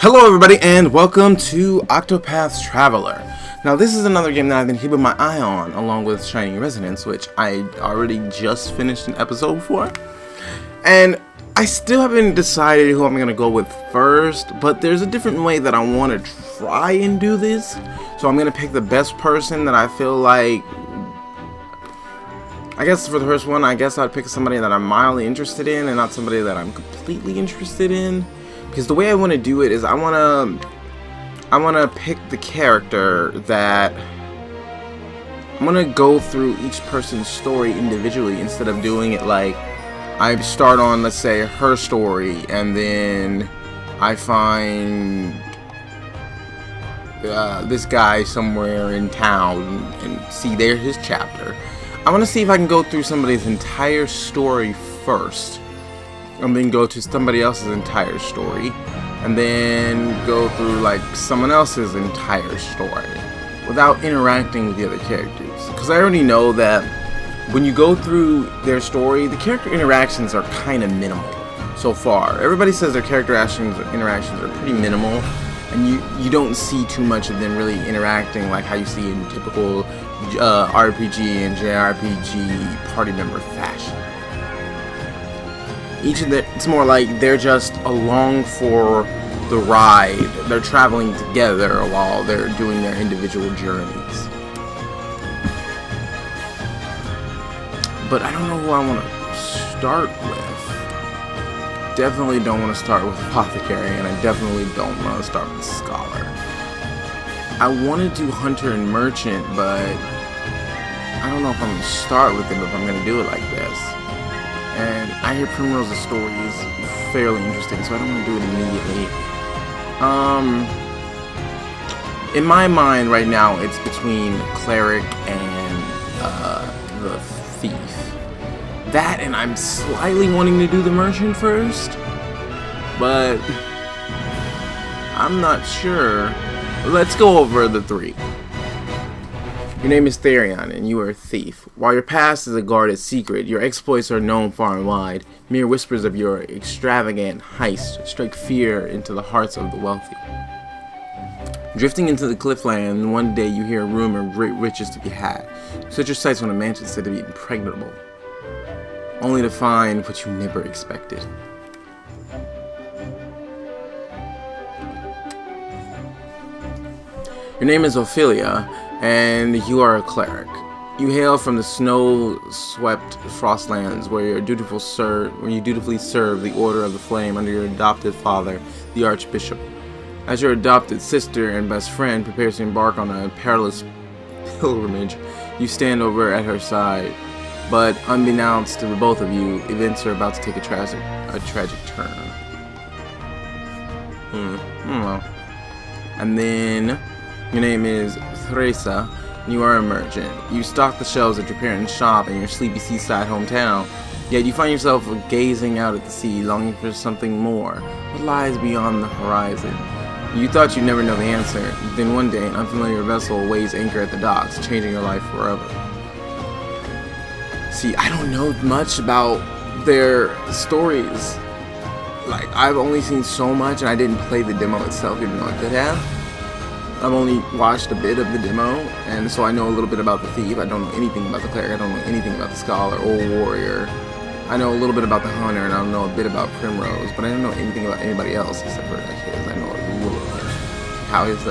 Hello everybody and welcome to Octopath Traveler. Now this is another game that I've been keeping my eye on along with Shining Resonance, which I already just finished an episode for. And I still haven't decided who I'm going to go with first, but there's a different way that I want to try and do this. So I'm going to pick the best person that I feel like. I guess for the first one, I guess I'd pick somebody that I'm mildly interested in and not somebody that I'm completely interested in. Because the way I want to do it is I want to pick the character that I'm going to go through each person's story individually instead of doing it like I start on, let's say, her story and then I find this guy somewhere in town and see there's his chapter. I want to see if I can go through somebody's entire story first. And then go to somebody else's entire story, and then go through like someone else's entire story without interacting with the other characters. Because I already know that when you go through their story, the character interactions are kind of minimal so far. Everybody says their character interactions are pretty minimal, and you don't see too much of them really interacting like how you see in typical RPG and JRPG party member fashion. It's more like they're just along for the ride. They're traveling together while they're doing their individual journeys. But I don't know who I want to start with. Definitely don't want to start with Apothecary, and I definitely don't want to start with Scholar. I want to do Hunter and Merchant, but I don't know if I'm going to start with them if I'm going to do it like this. And I hear Primrose's story is fairly interesting, so I don't want to do it immediately. In my mind right now, it's between Cleric and the Thief. That, and I'm slightly wanting to do the Merchant first, but I'm not sure. Let's go over the three. Your name is Therion, and you are a thief. While your past is a guarded secret, your exploits are known far and wide. Mere whispers of your extravagant heist strike fear into the hearts of the wealthy. Drifting into the cliffland, one day you hear a rumor of great riches to be had. You set your sights on a mansion said to be impregnable, only to find what you never expected. Your name is Ophilia, and you are a cleric. You hail from the snow-swept Frostlands, where you dutifully serve the Order of the Flame under your adopted father, the Archbishop. As your adopted sister and best friend prepares to embark on a perilous pilgrimage, you stand over at her side. But unbeknownst to the both of you, events are about to take a tragic turn. And then your name is Teresa. You are a merchant. You stock the shelves at your parents' shop in your sleepy seaside hometown, yet you find yourself gazing out at the sea, longing for something more. What lies beyond the horizon? You thought you'd never know the answer. Then one day, an unfamiliar vessel weighs anchor at the docks, changing your life forever. See, I don't know much about their stories. Like, I've only seen so much, and I didn't play the demo itself, even though I could have. I've only watched a bit of the demo, and so I know a little bit about the Thief. I don't know anything about the Cleric. I don't know anything about the Scholar or Warrior. I know a little bit about the Hunter, and I know a bit about Primrose, but I don't know anything about anybody else except for his. I know a little bit how his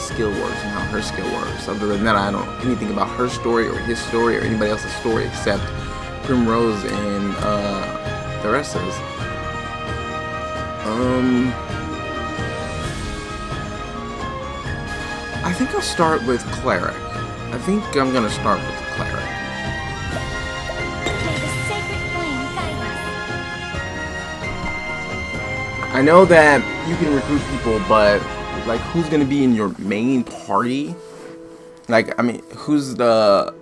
skill works and how her skill works. Other than that, I don't know anything about her story or his story or anybody else's story except Primrose and the rest of us. I think I'll start with Cleric. I think I'm gonna start with Cleric. May the sacred flame guide us. I know that you can recruit people, but like, who's gonna be in your main party? Like, I mean, who's the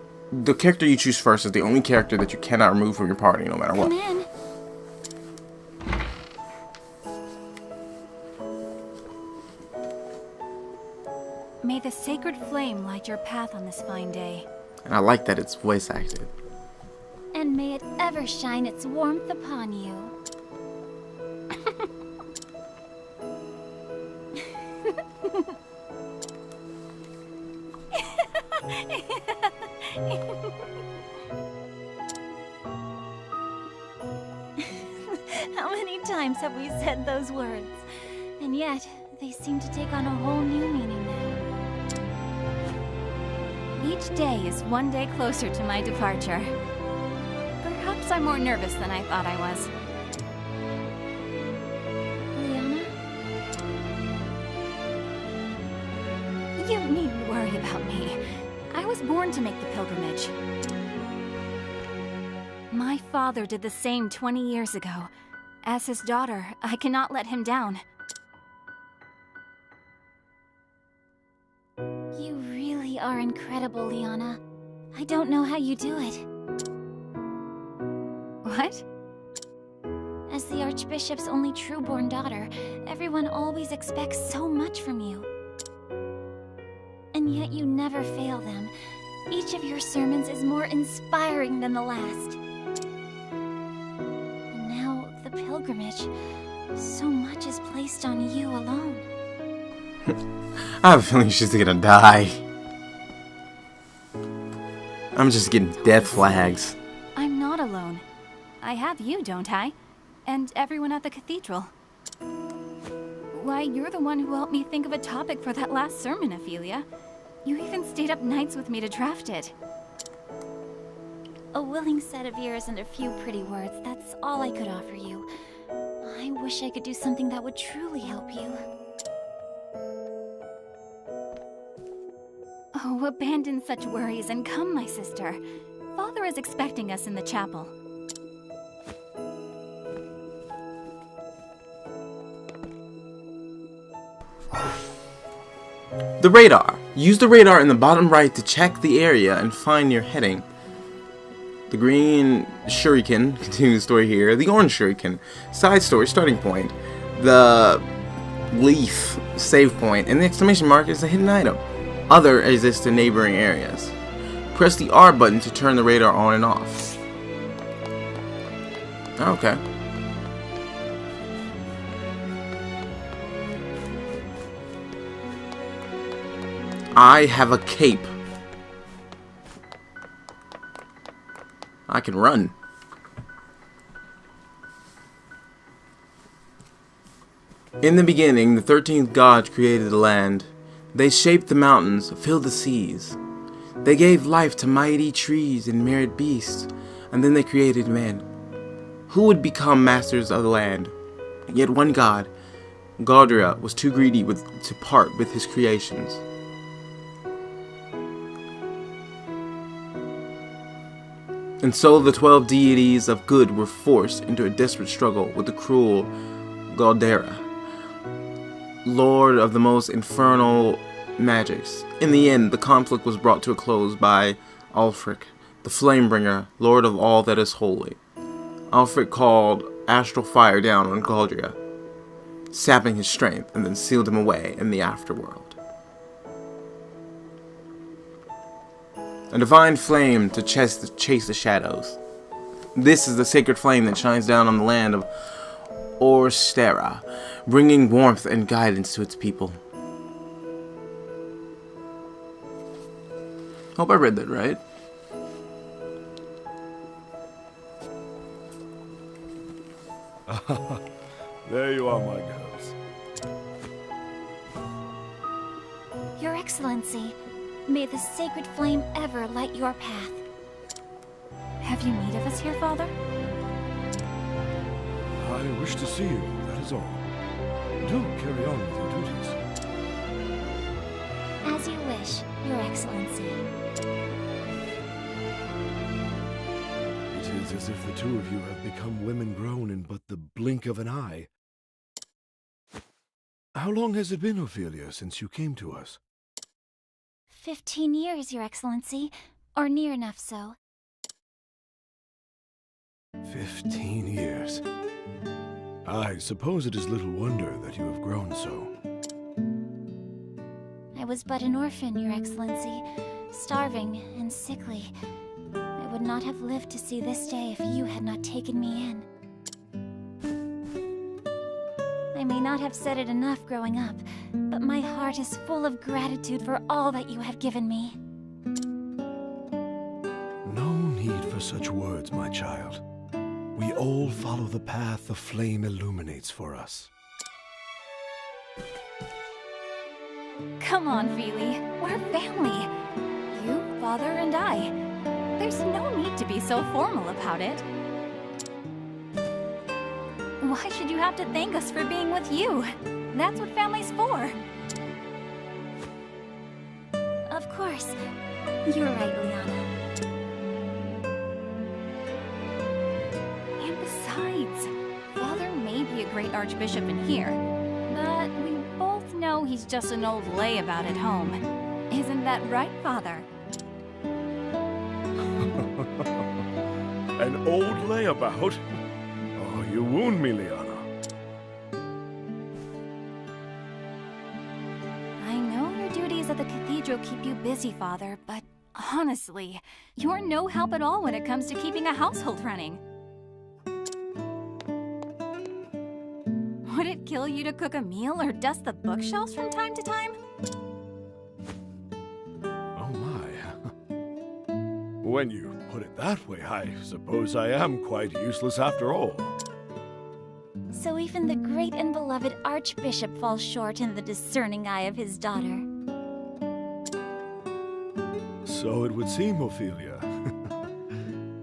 character you choose first is the only character that you cannot remove from your party, no matter what. Come in. May the sacred flame light your path on this fine day. And I like that it's voice acted. And may it ever shine its warmth upon you. many times have we said those words? And yet, they seem to take on a whole new meaning now. Each day is one day closer to my departure. Perhaps I'm more nervous than I thought I was. Liana? You needn't worry about me. I was born to make the pilgrimage. My father did the same 20 years ago. As his daughter, I cannot let him down. You really are incredible, Liana. I don't know how you do it. What? As the Archbishop's only true-born daughter, everyone always expects so much from you. And yet you never fail them. Each of your sermons is more inspiring than the last. And now, the pilgrimage. So much is placed on you alone. I have a feeling she's gonna die. I'm just getting death flags. I'm not alone. I have you, don't I? And everyone at the cathedral. Why, you're the one who helped me think of a topic for that last sermon, Ophilia. You even stayed up nights with me to draft it. A willing set of ears and a few pretty words, that's all I could offer you. I wish I could do something that would truly help you. Oh, abandon such worries and come, my sister. Father is expecting us in the chapel. The radar. Use the radar in the bottom right to check the area and find your heading. The green shuriken, continue the story here. The orange shuriken, side story, starting point. The leaf, save point. And the exclamation mark is a hidden item. Other exists in neighboring areas. Press the R button to turn the radar on and off. Okay. I have a cape. I can run. In the beginning, the 13th god created the land. They shaped the mountains, filled the seas. They gave life to mighty trees and myriad beasts, and then they created men, who would become masters of the land. Yet one god, Gaudria, was too greedy to part with his creations. And so the 12 deities of good were forced into a desperate struggle with the cruel Gaudera, lord of the most infernal magics. In the end, the conflict was brought to a close by Ulfric, the Flamebringer, lord of all that is holy. Ulfric called astral fire down on Gaudria, sapping his strength, and then sealed him away in the afterworld. A divine flame to chase the shadows. This is the sacred flame that shines down on the land of Orstera, bringing warmth and guidance to its people. Hope I read that right. There you are, my girls. Your Excellency, may the sacred flame ever light your path. Have you need of us here, Father? I wish to see you, that is all. Do carry on with your duties. As you wish, Your Excellency. It is as if the two of you have become women grown in but the blink of an eye. How long has it been, Ophilia, since you came to us? 15 years, Your Excellency, or near enough so. 15 years. I suppose it is little wonder that you have grown so. I was but an orphan, Your Excellency, starving and sickly. I would not have lived to see this day if you had not taken me in. I may not have said it enough growing up, but my heart is full of gratitude for all that you have given me. No need for such words, my child. we all follow the path the flame illuminates for us. Come on, Feely. We're family. You, Father, and I. There's no need to be so formal about it. Why should you have to thank us for being with you? That's what family's for. Of course. You're right, Liana. And besides, Father may be a great archbishop in here, but we both know he's just an old layabout at home. Isn't that right, Father? An old layabout? Oh, you wound me, Liana. I know your duties at the cathedral keep you busy, Father, but honestly, you're no help at all when it comes to keeping a household running. Would it kill you to cook a meal or dust the bookshelves from time to time? Oh my. When you put it that way, I suppose I am quite useless after all. So even the great and beloved Archbishop falls short in the discerning eye of his daughter. So it would seem, Ophilia.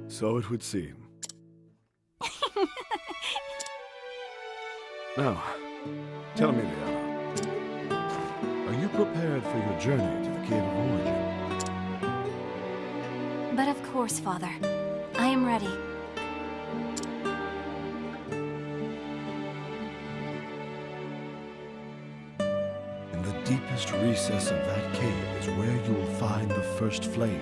So it would seem. Now, tell me, Liana, are you prepared for your journey to the Cave of Origin? But of course, Father. I am ready. In the deepest recess of that cave is where you will find the first flame.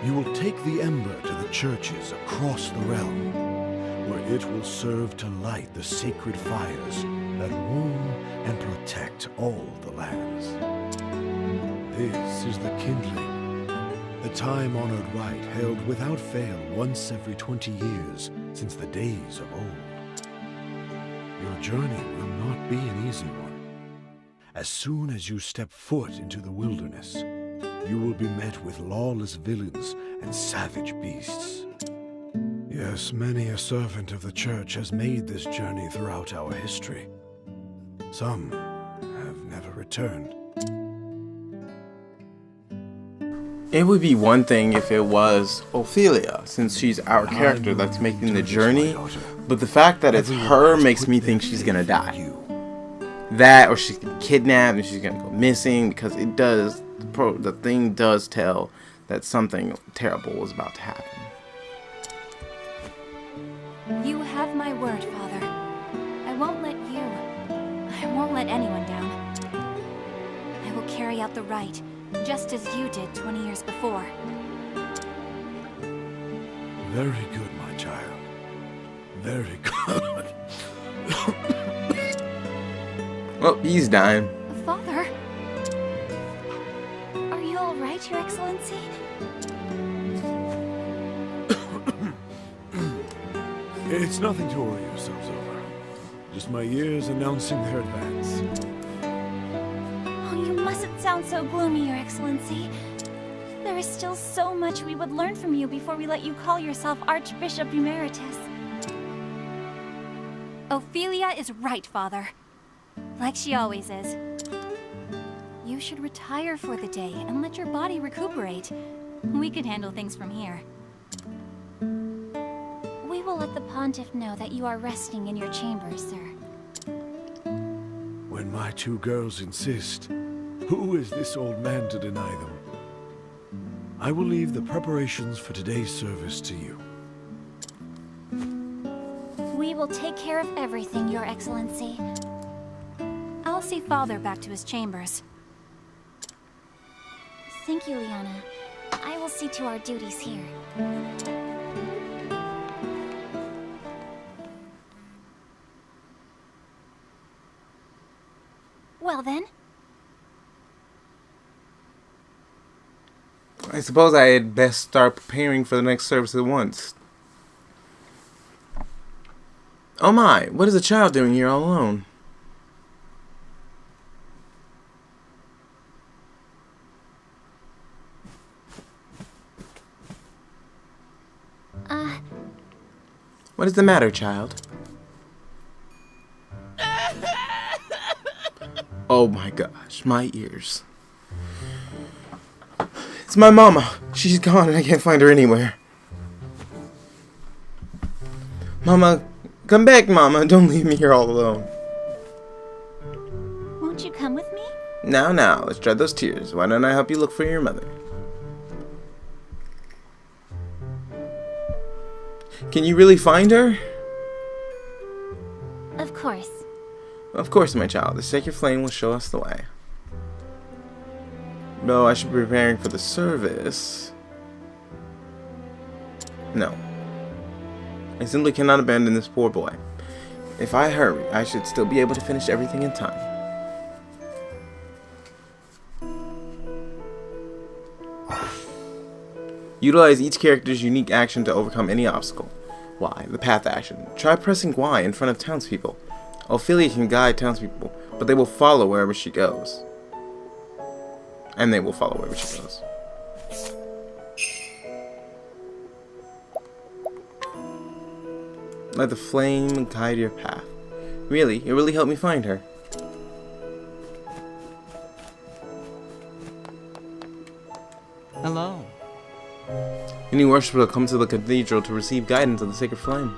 You will take the ember to the churches across the realm, where it will serve to light the sacred fires that warm and protect all the lands. This is the Kindling, the time-honored rite held without fail once every 20 years since the days of old. Your journey will not be an easy one. As soon as you step foot into the wilderness, you will be met with lawless villains and savage beasts. Yes, many a servant of the church has made this journey throughout our history. Some have never returned. It would be one thing if it was Ophilia, since she's our character that's making the journey, but the fact that it's her makes me think she's gonna die. That, or she's gonna get kidnapped and she's gonna go missing, because it does, the thing does tell that something terrible was about to happen. You have my word, Father. I won't let anyone down. I will carry out the rite, just as you did 20 years before. Very good, my child. Very good. Well, he's dying. Father? Are you all right, Your Excellency? It's nothing to worry yourselves over. Just my years announcing their advance. Oh, you mustn't sound so gloomy, Your Excellency. There is still so much we would learn from you before we let you call yourself Archbishop Emeritus. Ophilia is right, Father. Like she always is. You should retire for the day and let your body recuperate. We can handle things from here. We will let the Pontiff know that you are resting in your chambers, sir. When my two girls insist, who is this old man to deny them? I will leave the preparations for today's service to you. We will take care of everything, Your Excellency. I'll see Father back to his chambers. Thank you, Liana. I will see to our duties here. Well then. I suppose I had best start preparing for the next service at once. Oh my, what is a child doing here all alone? What is the matter, child? Oh my gosh, my ears. It's my mama. She's gone and I can't find her anywhere. Mama, come back, Mama. Don't leave me here all alone. Won't you come with me? Now, let's dry those tears. Why don't I help you look for your mother? Can you really find her? Of course. Of course, my child. The sacred flame will show us the way. Though I should be preparing for the service. No. I simply cannot abandon this poor boy. If I hurry, I should still be able to finish everything in time. Utilize each character's unique action to overcome any obstacle. Y. The path action. Try pressing Y in front of townspeople. Ophilia can guide townspeople, but they will follow wherever she goes. And they will follow wherever she goes. Let the flame guide your path. Really, it really helped me find her. Hello. Any worshipper will come to the cathedral to receive guidance of the sacred flame.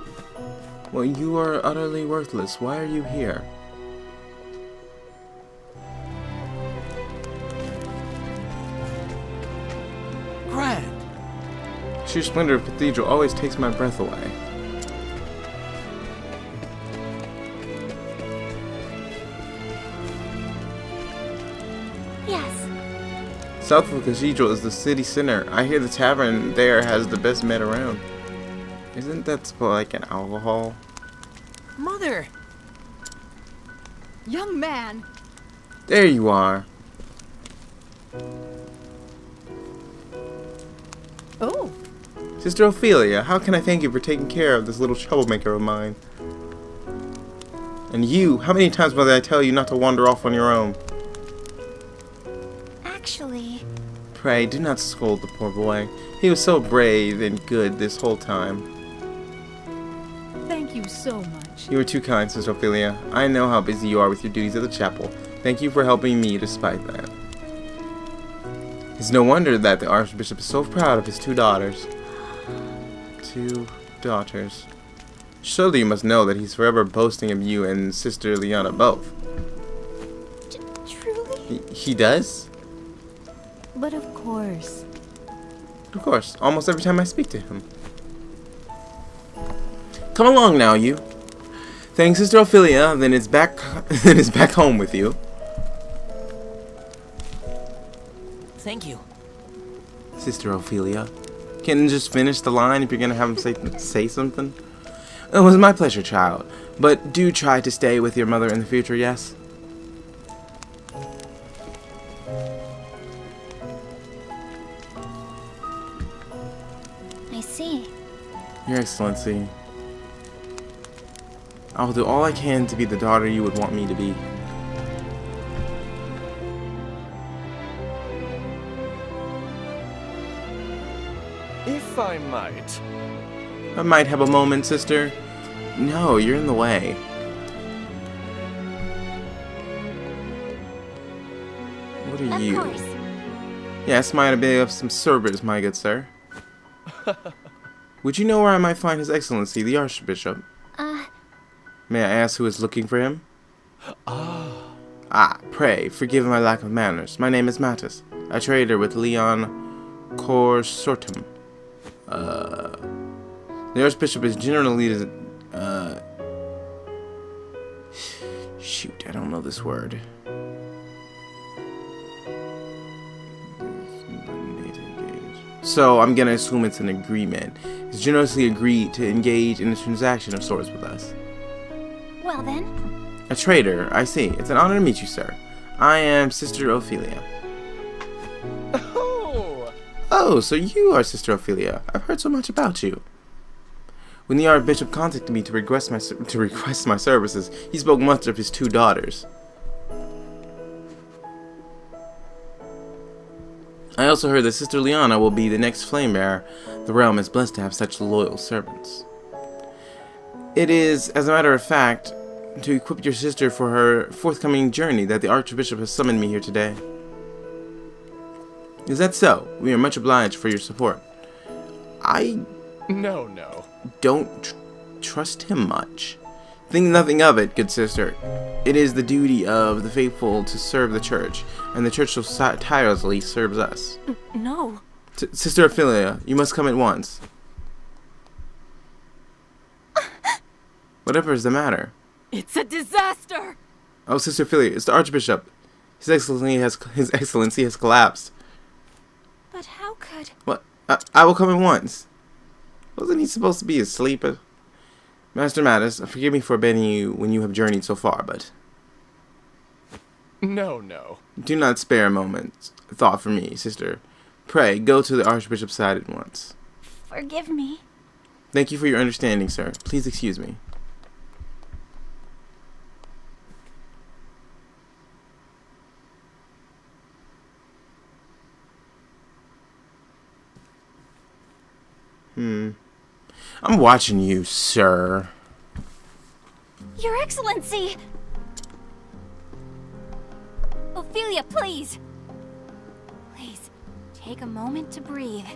Well, you are utterly worthless. Why are you here? Grand. Sheer splendor of cathedral always takes my breath away. Yes. South of the cathedral is the city center. I hear the tavern there has the best men around. Isn't that like an alcohol? Mother! Young man! There you are. Oh, Sister Ophilia, how can I thank you for taking care of this little troublemaker of mine? And you, how many times must I tell you not to wander off on your own? Actually, Pray, do not scold the poor boy. He was so brave and good this whole time. thank you so much. You were too kind, Sister Ophilia. I know how busy you are with your duties at the chapel. Thank you for helping me despite that. It's no wonder that the Archbishop is so proud of his 2 daughters. 2 daughters. Surely you must know that he's forever boasting of you and Sister Liana both. truly? He does? But of course. Of course, almost every time I speak to him. Come along now, you. Thanks, Sister Ophilia, then it's back home with you. Thank you. Sister Ophilia. Can't you just finish the line if you're gonna have him say something? It was my pleasure, child. But do try to stay with your mother in the future, yes? I see. Your Excellency. I will do all I can to be the daughter you would want me to be. If I might. I might have a moment, sister. No, you're in the way. What are Of you? course. Yes, might I be of some service, my good sir? Would you know where I might find His Excellency, the Archbishop? May I ask who is looking for him? Ah, pray, forgive my lack of manners. My name is Mattis, a trader with Leon Corsortum. The Archbishop is generally shoot, I don't know this word. So I'm gonna assume it's an agreement. He's generously agreed to engage in a transaction of sorts with us. Well then. A trader, I see. It's an honor to meet you, sir. I am Sister Ophilia. Oh, so you are Sister Ophilia. I've heard so much about you. When the Archbishop contacted me to request my services, he spoke much of his 2 daughters. I also heard that Sister Liana will be the next flame bearer. The realm is blessed to have such loyal servants. It is, as a matter of fact, to equip your sister for her forthcoming journey that the Archbishop has summoned me here today. Is that so? We are much obliged for your support. I No. don't trust him much. Think nothing of it, good sister. It is the duty of the faithful to serve the church, and the church so tirelessly serves us. No. Sister Ophilia, you must come at once. Whatever is the matter? It's a disaster! Oh, Sister Ophilia, it's the Archbishop. His Excellency has collapsed. But how could... What? I will come at once. Wasn't he supposed to be asleep? Master Mattis, forgive me for abandoning you when you have journeyed so far, but... No. do not spare a moment's thought for me, sister. Pray, go to the Archbishop's side at once. Forgive me. Thank you for your understanding, sir. Please excuse me. I'm watching you, sir. Your Excellency! Ophilia, please! Please, take a moment to breathe.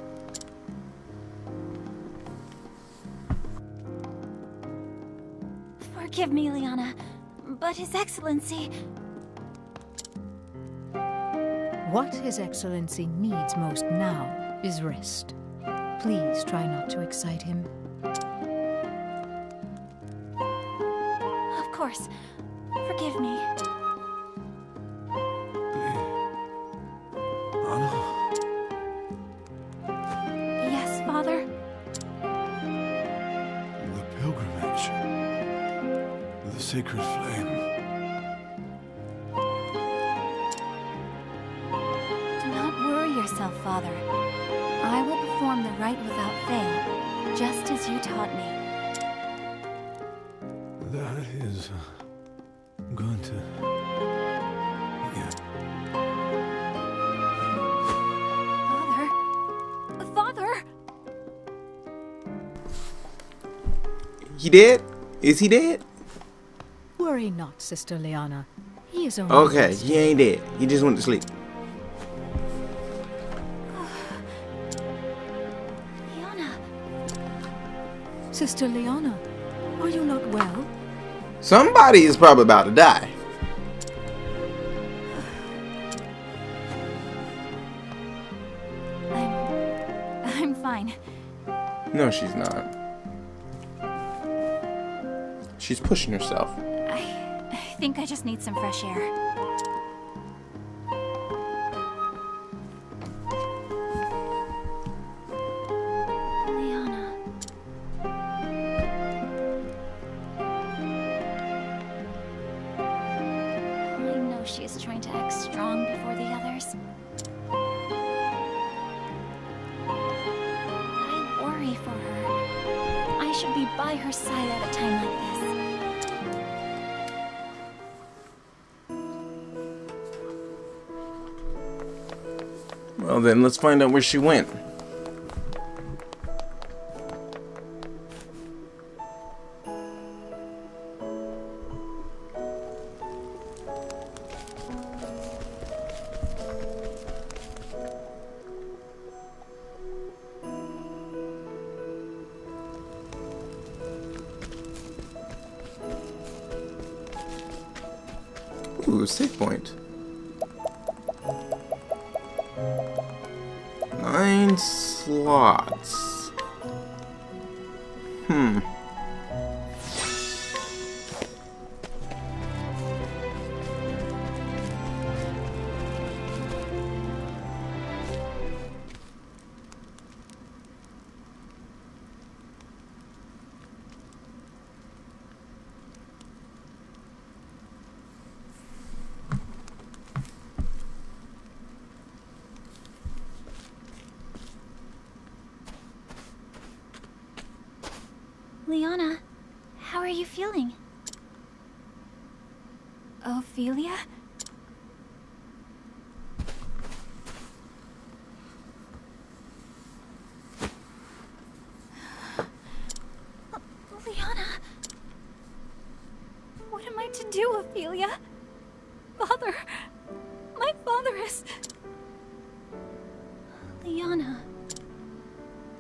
Forgive me, Liana, but His Excellency... What His Excellency needs most now is rest. Please try not to excite him. Of course. Forgive me. Anna? Yes, Father? The pilgrimage. The sacred flame. Do not worry yourself, Father. I will perform the rite without fail, just as you taught me. That is going to... Yeah. Father? He dead? Is he dead? Worry not, Sister Liana. He is only Okay, resting. he ain't dead. He just went to sleep. Liana, Sister Liana, are you not well? Somebody is probably about to die. I'm fine. No, she's not. She's pushing herself. I think I just need some fresh air. Liana. I know she is trying to act strong before the others. I worry for her. I should be by her side at a time like this. Well then, let's find out where she went. Ooh, save point. 9 slots. Liana, how are you feeling? Ophilia? Liana, Ophilia? Father, my father is... Liana.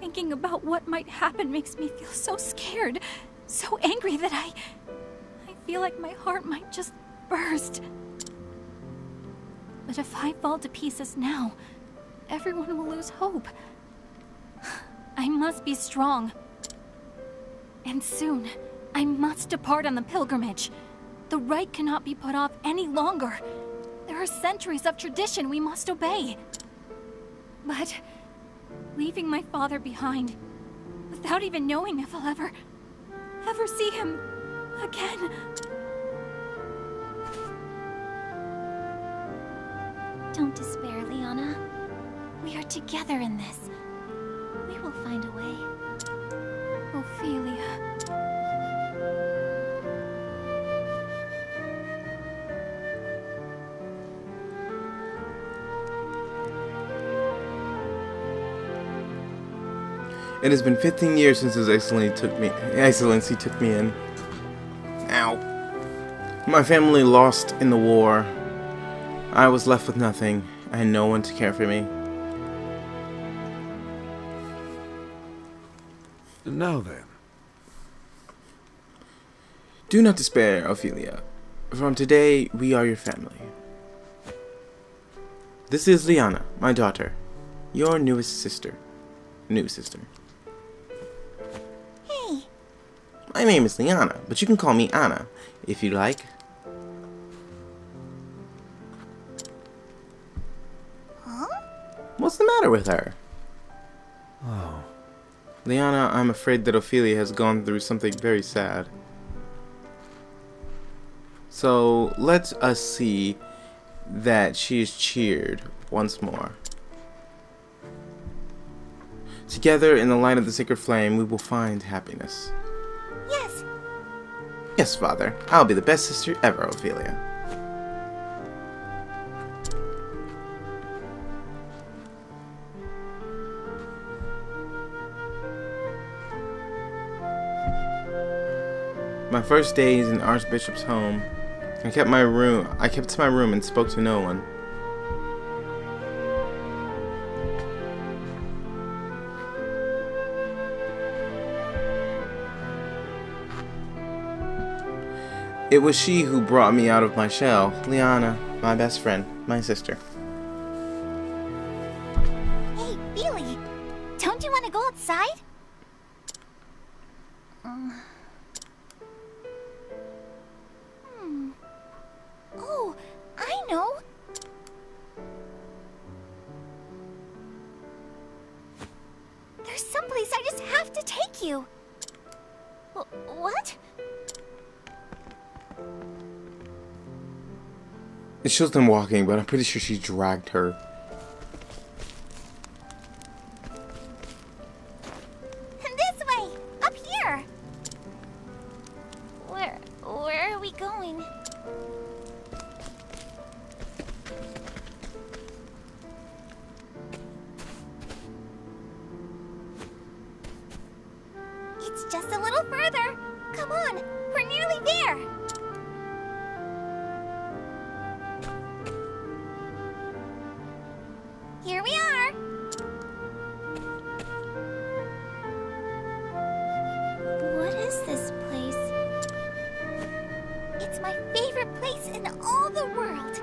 Thinking about what might happen makes me feel so scared, so angry that I feel like my heart might just burst. But if I fall to pieces now, everyone will lose hope. I must be strong. And soon, I must depart on the pilgrimage. The rite cannot be put off any longer. There are centuries of tradition we must obey. But leaving my father behind, without even knowing if I'll ever see him again. Don't despair, Liana. We are together in this. We will find a way. Ophilia. It has been 15 years since His Excellency took me in. Ow. My family lost in the war. I was left with nothing, and no one to care for me. Now then. Do not despair, Ophilia. From today, we are your family. This is Liana, my daughter, your newest sister. New sister. Hey. My name is Liana, but you can call me Anna, if you like. Huh? What's the matter with her? Oh. Liana, I'm afraid that Ophilia has gone through something very sad. So, let us see that she is cheered once more. Together, in the light of the sacred flame, we will find happiness. Yes. Yes, Father. I'll be the best sister ever, Ophilia. My first days in Archbishop's home, I kept to my room and spoke to no one. It was she who brought me out of my shell, Liana, my best friend, my sister. Hey, Billy. Don't you want to go outside? Oh, I know. There's someplace I just have to take you. What? It shows them walking, but I'm pretty sure she dragged her. This way! Up here! Where are we going? It's just a little further. Come on, we're nearly there. Here we are. What is this place? It's my favorite place in all the world.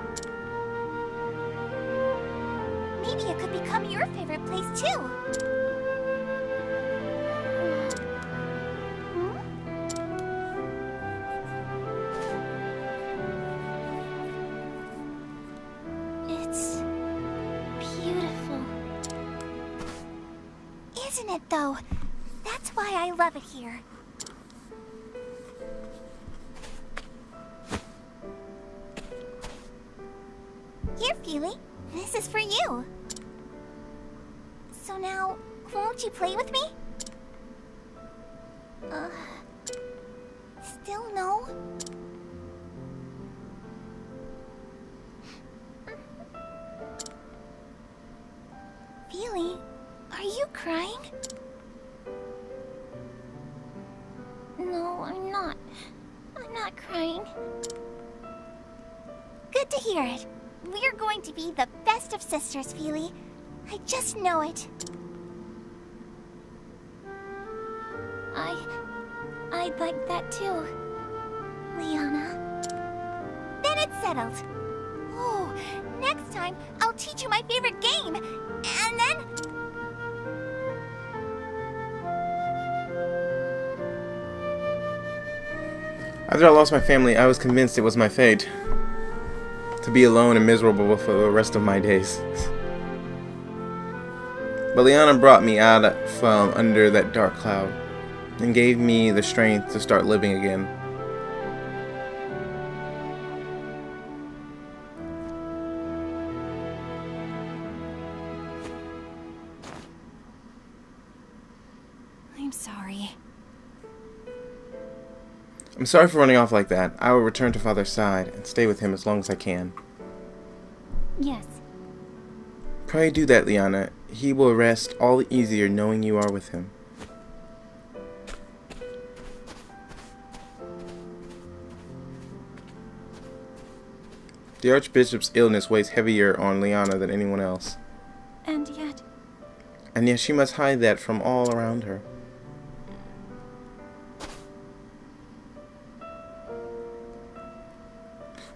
Maybe it could become your favorite place too. Hmm? It's beautiful. Isn't it though? That's why I love it here. Here, Feely. This is for you. So now, won't you play with me? Still no? Feely, are you crying? No, I'm not. I'm not crying. good to hear it. We're going to be the best of sisters, Feely. I just know it. I'd like that too, Liana. Then it's settled. Oh, next time I'll teach you my favorite game, and then... After I lost my family, I was convinced it was my fate to be alone and miserable for the rest of my days. But Liana brought me out from under that dark cloud and gave me the strength to start living again. I'm sorry. I'm sorry for running off like that. I will return to Father's side and stay with him as long as I can. Yes. Pray do that, Liana. He will rest all the easier knowing you are with him. The Archbishop's illness weighs heavier on Liana than anyone else. And yet... And yet she must hide that from all around her.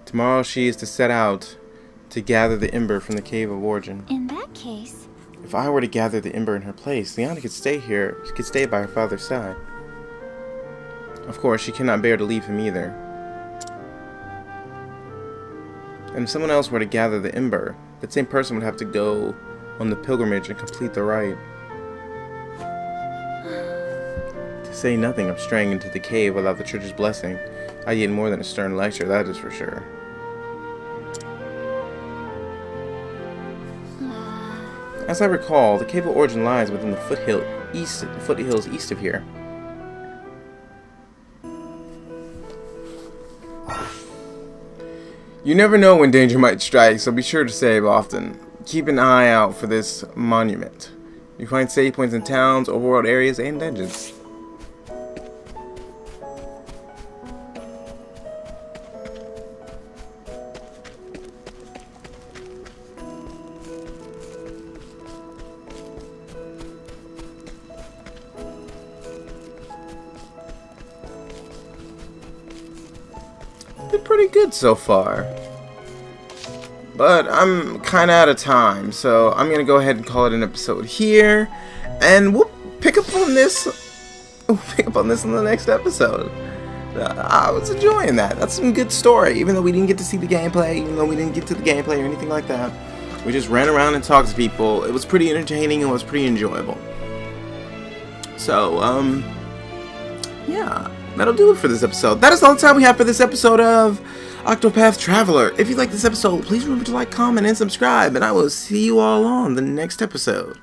Tomorrow she is to set out to gather the ember from the Cave of Origin. In that case... If I were to gather the ember in her place, Liana could stay here. She could stay by her father's side. Of course, she cannot bear to leave him either. And if someone else were to gather the ember, that same person would have to go on the pilgrimage and complete the rite. To say nothing of straying into the cave without the church's blessing, I get more than a stern lecture, that is for sure. As I recall, the Cave of Origin lies within the foothills east of here. You never know when danger might strike, so be sure to save often. Keep an eye out for this monument. You find save points in towns, overworld areas, and dungeons. Been pretty good so far. But I'm kind of out of time, so I'm going to go ahead and call it an episode here. And we'll pick up on this in the next episode. I was enjoying that. That's some good story, even though we didn't get to see the gameplay, even though we didn't get to the gameplay or anything like that. We just ran around and talked to people. It was pretty entertaining and was pretty enjoyable. So, yeah. That'll do it for this episode. That is all the time we have for this episode of Octopath Traveler. If you like this episode, please remember to like, comment, and subscribe. And I will see you all on the next episode.